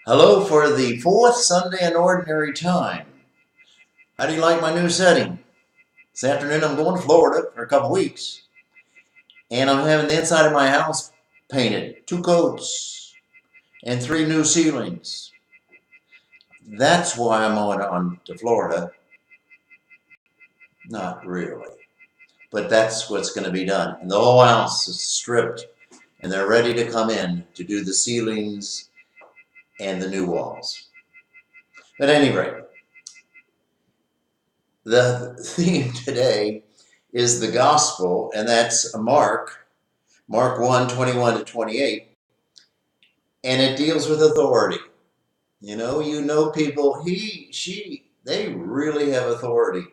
Hello for the fourth Sunday in Ordinary Time. How do you like my new setting? This afternoon I'm going to Florida for a couple weeks, and I'm having the inside of my house painted, 2 coats, and 3 new ceilings. That's why I'm on to Florida. Not really, but that's what's going to be done. And the whole house is stripped, and they're ready to come in to do the ceilings and the new walls. At any rate, the theme today is the gospel, and that's Mark 1, 21 to 28, and it deals with authority. You know people, they really have authority.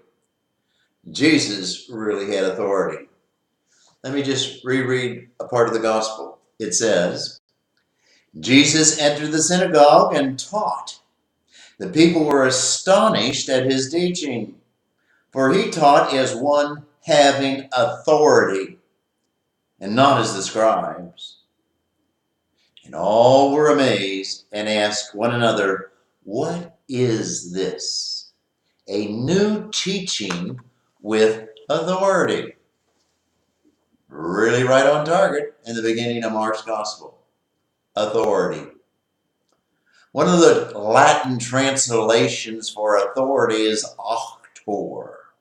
Jesus really had authority. Let me just reread a part of the gospel. It says, Jesus entered the synagogue and taught. The people were astonished at his teaching, for he taught as one having authority, and not as the scribes. And all were amazed and asked one another, "What is this? A new teaching with authority." Really right on target in the beginning of Mark's gospel. Authority. One of the Latin translations for authority is auctor.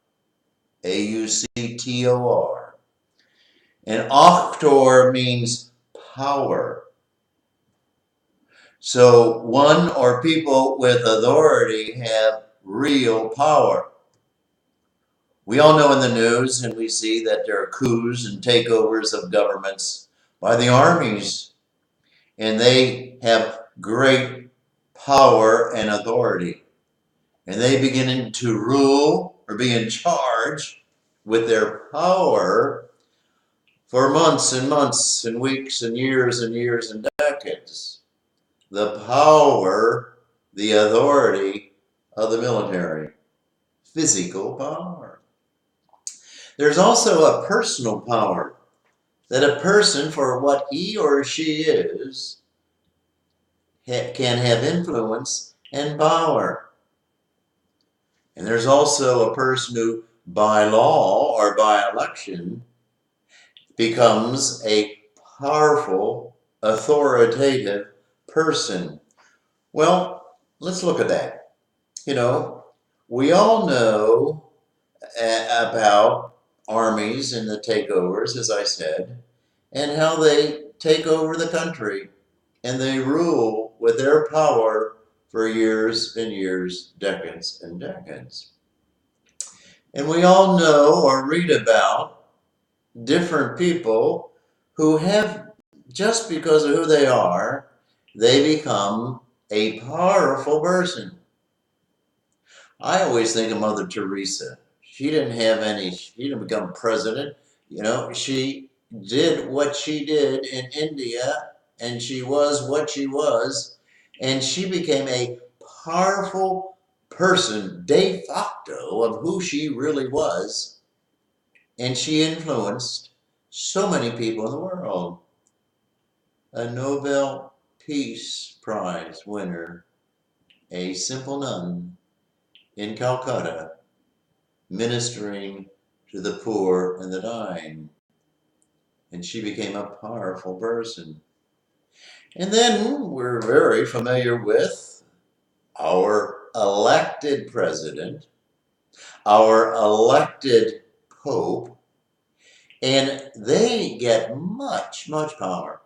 A-U-C-T-O-R. And auctor means power. So one or people with authority have real power. We all know in the news, and we see that there are coups and takeovers of governments by the armies, and they have great power and authority. And they begin to rule or be in charge with their power for months and months and weeks and years and decades. The power, the authority of the military, physical power. There's also a personal power that a person, for what he or she is, can have influence and power. And there's also a person who, by law or by election, becomes a powerful, authoritative person. Well, let's look at that. We all know about armies and the takeovers, as I said, and how they take over the country and they rule with their power for years and years, decades and decades. And we all know or read about different people who have, just because of who they are, they become a powerful person. I always think of Mother Teresa. She didn't become president. She did what she did in India, and she was what she was, and she became a powerful person de facto of who she really was, and she influenced so many people in the world. A Nobel Peace Prize winner, a simple nun in Calcutta, ministering to the poor and the dying. And she became a powerful person. And then we're very familiar with our elected president, our elected pope, and they get much, much power.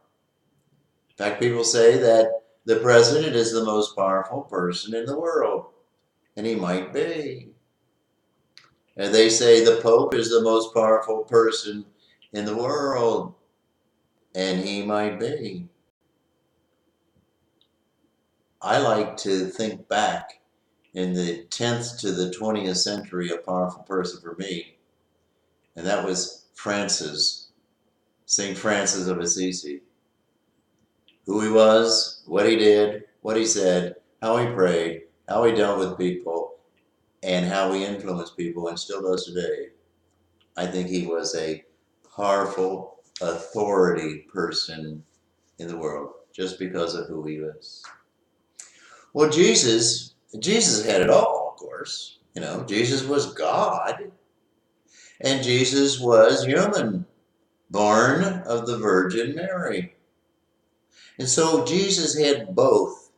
In fact, people say that the president is the most powerful person in the world, and he might be. And they say the Pope is the most powerful person in the world, and he might be. I like to think back in the 10th to the 20th century, a powerful person for me, and that was St. Francis of Assisi. Who he was, what he did, what he said, how he prayed, how he dealt with people, and how he influenced people and still does today. I think he was a powerful authority person in the world just because of who he was. Well, Jesus had it all, of course. Jesus was God, and Jesus was human, born of the Virgin Mary. And so Jesus had both.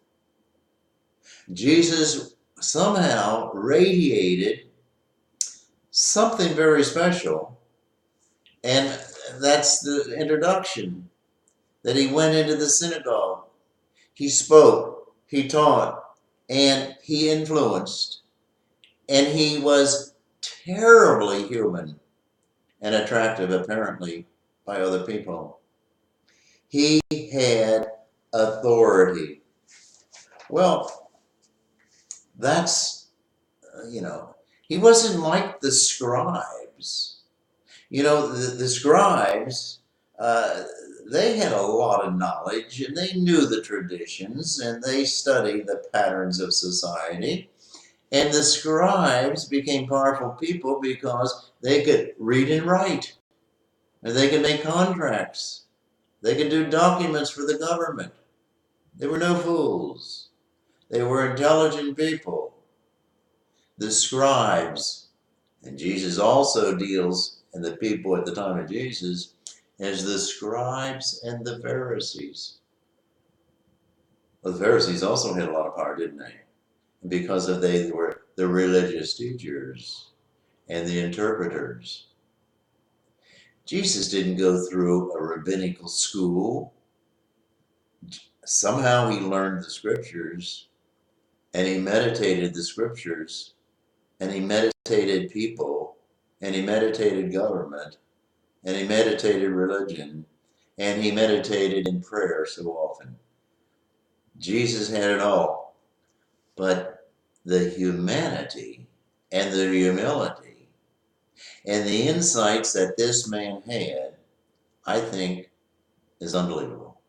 Jesus somehow radiated something very special, and that's the introduction, that he went into the synagogue. He spoke, he taught, and he influenced. And he was terribly human and attractive, apparently, by other people. He had authority. Well, that's, he wasn't like the scribes. The scribes, uh, they had a lot of knowledge and they knew the traditions and they studied the patterns of society. And the scribes became powerful people because they could read and write, and they could make contracts. They could do documents for the government. They were no fools. They were intelligent people. The scribes, and Jesus also deals, and the people at the time of Jesus, as the scribes and the Pharisees. Well, the Pharisees also had a lot of power, didn't they? Because they were the religious teachers and the interpreters. Jesus didn't go through a rabbinical school. Somehow he learned the scriptures and he meditated the scriptures and he meditated people and he meditated government and he meditated religion and he meditated in prayer so often. Jesus had it all, but the humanity and the humility and the insights that this man had, I think, is unbelievable.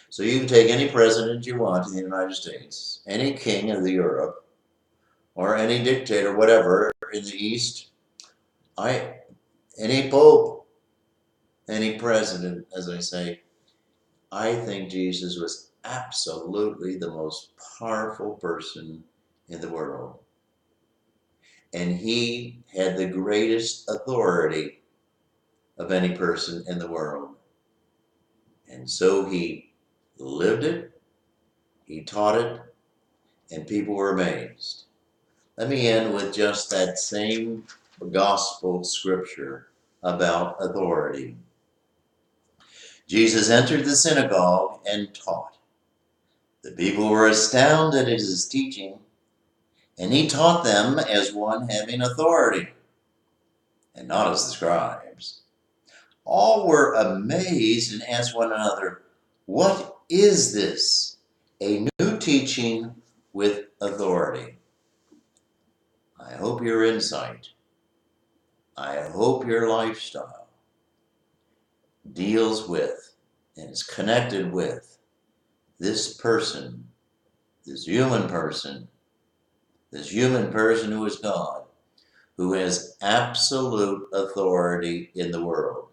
So you can take any president you want in the United States, any king of Europe, or any dictator, whatever, in the East, any pope, any president, as I say, I think Jesus was absolutely the most powerful person in the world. And he had the greatest authority of any person in the world. And so he lived it, he taught it, and people were amazed. Let me end with just that same gospel scripture about authority. Jesus entered the synagogue and taught. The people were astounded at his teaching, and he taught them as one having authority, and not as the scribes. All were amazed and asked one another, "What is this? A new teaching with authority." I hope your insight, I hope your lifestyle deals with and is connected with this person, this human person, who is God, who has absolute authority in the world.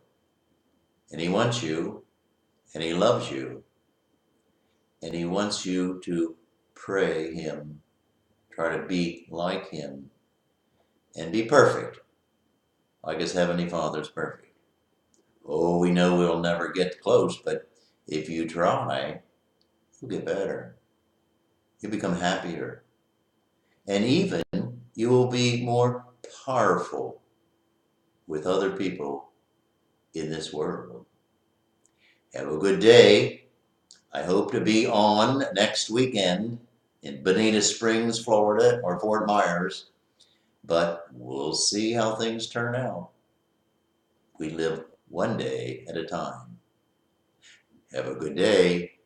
And he wants you, and he loves you, and he wants you to pray him, try to be like him, and be perfect, like his Heavenly Father's perfect. Oh, we know we'll never get close, but if you try, you'll get better. You'll become happier. And even you will be more powerful with other people in this world. Have a good day. I hope to be on next weekend in Bonita Springs, Florida, or Fort Myers, but we'll see how things turn out. We live one day at a time. Have a good day.